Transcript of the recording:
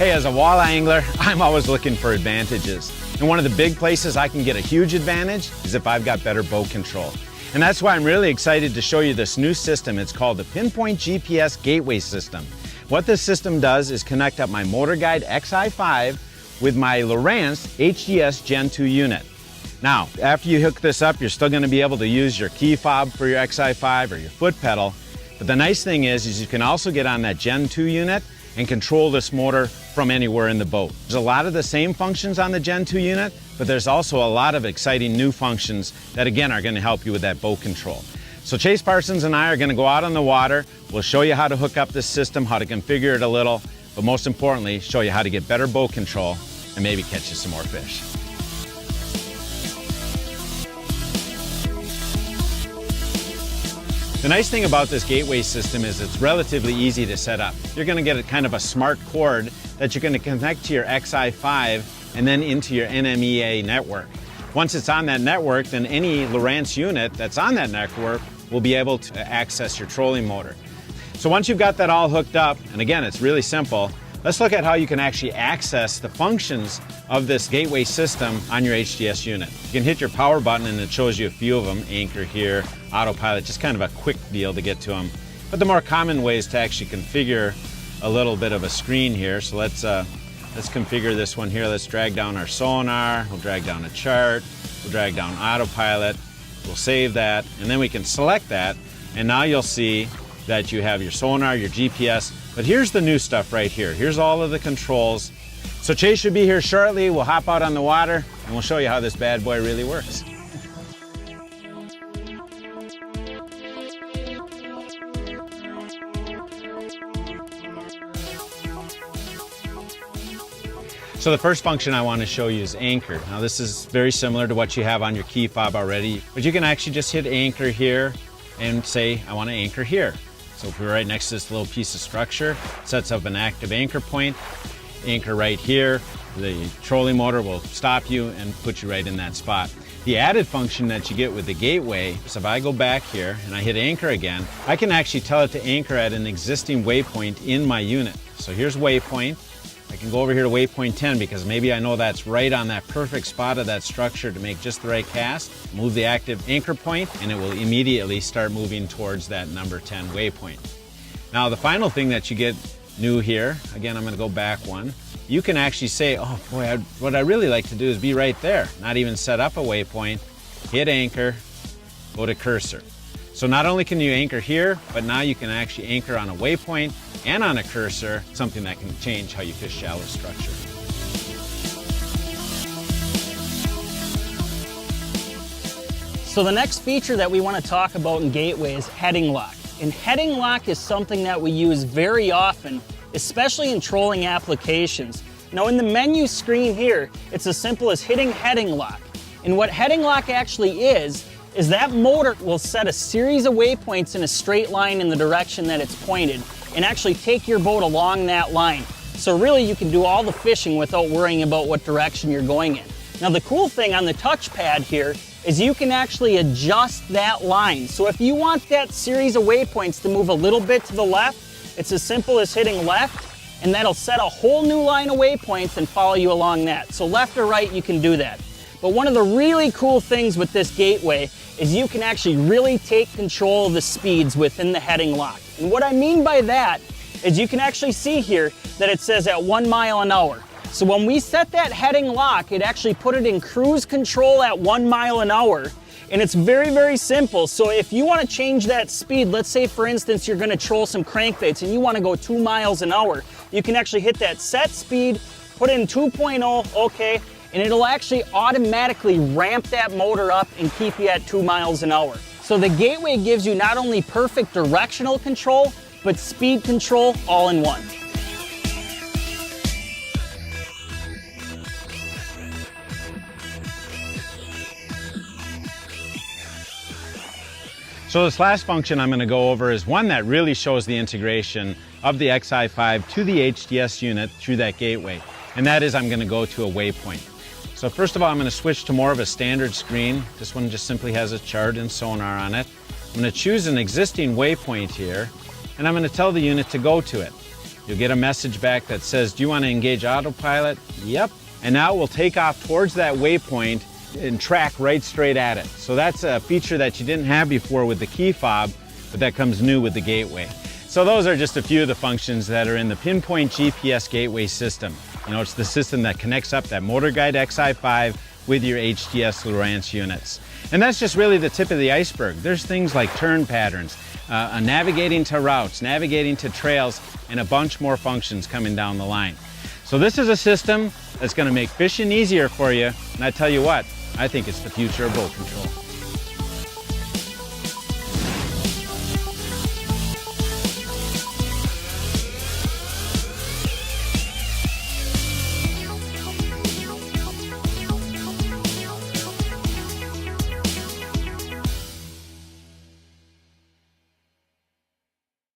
Hey, as a walleye angler, I'm always looking for advantages. And one of the big places I can get a huge advantage is if I've got better boat control. And that's why I'm really excited to show you this new system. It's called the Pinpoint GPS Gateway System. What this system does is connect up my MotorGuide Xi5 with my Lowrance HDS Gen 2 unit. Now, after you hook this up, you're still going to be able to use your key fob for your Xi5 or your foot pedal. But the nice thing is you can also get on that Gen 2 unit and control this motor from anywhere in the boat. There's a lot of the same functions on the Gen 2 unit, but there's also a lot of exciting new functions that again are going to help you with that boat control. So Chase Parsons and I are going to go out on the water. We'll show you how to hook up this system, how to configure it a little, but most importantly, show you how to get better boat control and maybe catch you some more fish. The nice thing about this gateway system is it's relatively easy to set up. You're going to get a kind of a smart cord that you're going to connect to your Xi5 and then into your NMEA network. Once it's on that network, then any Lowrance unit that's on that network will be able to access your trolling motor. So once you've got that all hooked up, and again, it's really simple, let's look at how you can actually access the functions of this gateway system on your HDS unit. You can hit your power button and it shows you a few of them, anchor here, autopilot, just kind of a quick deal to get to them. But the more common way is to actually configure a little bit of a screen here. So let's configure this one here. Let's drag down our sonar, we'll drag down a chart, we'll drag down autopilot, we'll save that, and then we can select that, and now you'll see that you have your sonar, your GPS, but here's the new stuff right here. Here's all of the controls. So Chase should be here shortly. We'll hop out on the water and we'll show you how this bad boy really works. So the first function I want to show you is anchor. Now this is very similar to what you have on your key fob already, but you can actually just hit anchor here and say, I want to anchor here. So if we're right next to this little piece of structure, it sets up an active anchor point. Anchor right here, the trolling motor will stop you and put you right in that spot. The added function that you get with the gateway is if I go back here and I hit anchor again, I can actually tell it to anchor at an existing waypoint in my unit. So here's waypoint. I can go over here to waypoint 10 because maybe I know that's right on that perfect spot of that structure to make just the right cast. Move the active anchor point and it will immediately start moving towards that number 10 waypoint. Now the final thing that you get new here, again I'm going to go back one, you can actually say, oh boy, what I really like to do is be right there, not even set up a waypoint, hit anchor, go to cursor. So not only can you anchor here, but now you can actually anchor on a waypoint and on a cursor, something that can change how you fish shallow structure. So the next feature that we want to talk about in Gateway is heading lock. And heading lock is something that we use very often, especially in trolling applications. Now in the menu screen here, it's as simple as hitting heading lock. And what heading lock actually is that motor will set a series of waypoints in a straight line in the direction that it's pointed and actually take your boat along that line. So really you can do all the fishing without worrying about what direction you're going in. Now the cool thing on the touchpad here is you can actually adjust that line. So if you want that series of waypoints to move a little bit to the left, it's as simple as hitting left and that'll set a whole new line of waypoints and follow you along that. So left or right, you can do that. But one of the really cool things with this gateway is you can actually really take control of the speeds within the heading lock. And what I mean by that is you can actually see here that it says at 1 mile an hour. So when we set that heading lock, it actually put it in cruise control at 1 mile an hour. And it's very, very simple. So if you want to change that speed, let's say for instance, you're going to troll some crankbaits and you want to go 2 miles an hour, you can actually hit that set speed, put in 2.0, okay, and it'll actually automatically ramp that motor up and keep you at 2 miles an hour. So the gateway gives you not only perfect directional control, but speed control all in one. So this last function I'm going to go over is one that really shows the integration of the Xi5 to the HDS unit through that gateway. And that is I'm going to go to a waypoint. So first of all, I'm going to switch to more of a standard screen. This one just simply has a chart and sonar on it. I'm going to choose an existing waypoint here, and I'm going to tell the unit to go to it. You'll get a message back that says, do you want to engage autopilot? Yep. And now we'll take off towards that waypoint and track right straight at it. So that's a feature that you didn't have before with the key fob, but that comes new with the gateway. So those are just a few of the functions that are in the Pinpoint GPS gateway system. You know, it's the system that connects up that MotorGuide Xi5 with your HDS Lowrance units. And that's just really the tip of the iceberg. There's things like turn patterns, navigating to routes, navigating to trails, and a bunch more functions coming down the line. So this is a system that's going to make fishing easier for you. And I tell you what, I think it's the future of boat control.